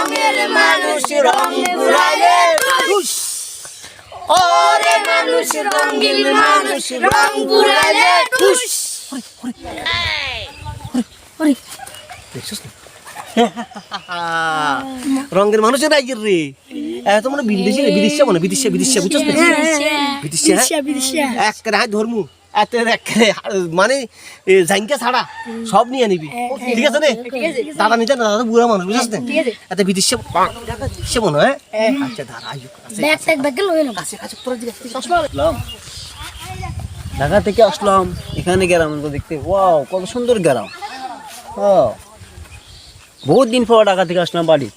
রঙের মানুষ রং ঘুরাইলে ঠুস ওরে মানুষ রঙিন মানুষ রং ঘুরাইলে ঠুস রঙের মানুষের রাইজের রে এত মানে বিদেশি রে বিদেশি মানে বিদেশি বিদেশি বুঝছস বিদেশি এক রাত ধর্মু এত মানে জাইঙ্কা ছাড়া সব নিয়ে নিবি ঠিক আছে রে দাদা নিতে না দাদা বুড়া মানুষ বুঝছস না এত বিদেশি সে মনে হয় আচ্ছা দাঁড়া আইও ব্যাগ ট্যাগ ব্যাগ লই না কাছে কাছে তোরা দিকে ঢাকা থেকে আসলাম এখানে গেলাম তো দেখতে ওয়াও কত সুন্দর গ্রাম বহুত দিন পর ঢাকা থেকে আসলাম বাড়ি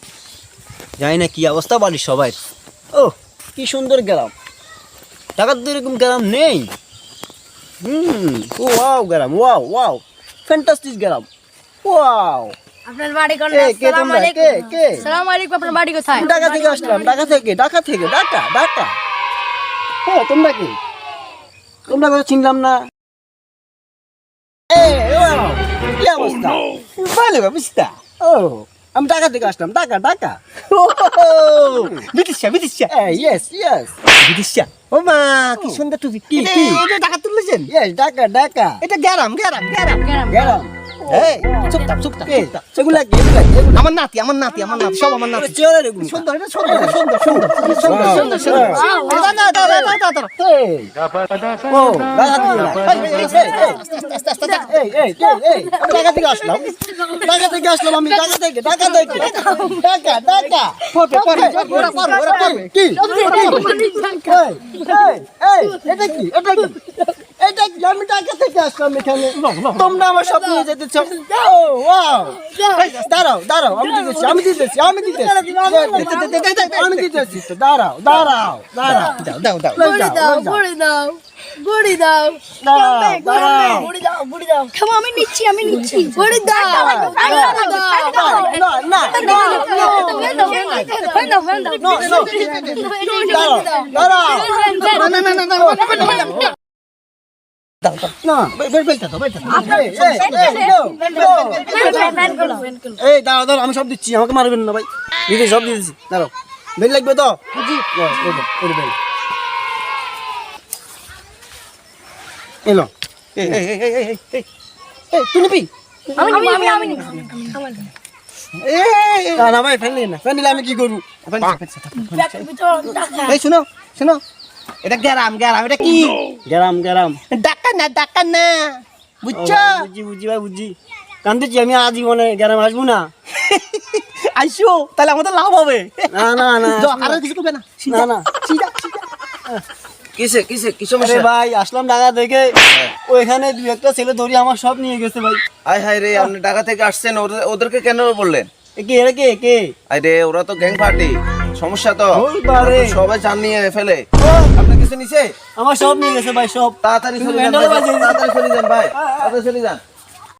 জানি না কি অবস্থা বাড়ির সবাই ও কি সুন্দর গ্রাম ঢাকার তো এরকম গ্রাম নেই ও ওয়াও গ্রাম ওয়াও ওয়াও ফ্যান্টাস্টিক গ্রাম ওয়াও আপনার বাড়ি কোন আসসালামু আলাইকুম আসসালামু আলাইকুম আপনার বাড়ি কোথায় ঢাকা থেকে আসলাম ঢাকা থেকে ঢাকা হ্যাঁ তোমরা কি তোমরা কথা চিনলাম না কি অবস্থা ভালো অবস্থা ও আমি ঢাকা থেকে আসলাম ঢাকা বিদেশিয়া ইয়েস বিদেশিয়া ও মা কি সুন্দর টুপি কি এটা ঢাকা তুলেছেন ইয়েস ঢাকা এটা গ্রাম এই চুপচাপ সেগুলা কি আমার নাতি সব আমার নাতি সুন্দর এটা সুন্দর ও ঢাকা থেকে আসলাম আমি ঢাকা কি এটা কি আমি ঢাকা থেকে আসলাম এখানে তোমরা আমার সব নিয়ে যেতেছ দাঁড়াও আমি দিতেছি তো দাঁড়াও গুড়ি দাও খাও আমি নিচ্ছি গুড়ি দাও দাঁড়াও আমি সব দিচ্ছি আমাকে মারবেন না ভাই দিদি সব দিয়েছি দাঁড়াও বেল লাগবে তো এলো তুই নিবি না ভাই ফ্যান নিলে আমি কি করবো এই শোনো এটা গ্রাম এটা কি গ্রাম ডাকা না বুঝছো বুঝছি কান্দিছি আমি আজীবনে গ্রামে আসবো না আইসো তাহলে আমাদের লাভ হবে না আর কিছু করবে না কিসে ভাই আসলাম ঢাকা থেকে ওইখানে দুই একটা ছেলে ধরি আমার সব নিয়ে গেছে ভাই হায় রে আপনি ঢাকা থেকে আসছেন ওদেরকে কেন বললেন কে আরে ওরা তো গ্যাং পার্টি সমস্যা তো সবাই জান নিয়ে ফেলে আপনি কিছু নিছে আমার সব নিয়ে গেছে ভাই সব তাড়াতাড়ি চলে যান ভাই তাড়াতাড়ি চলে যান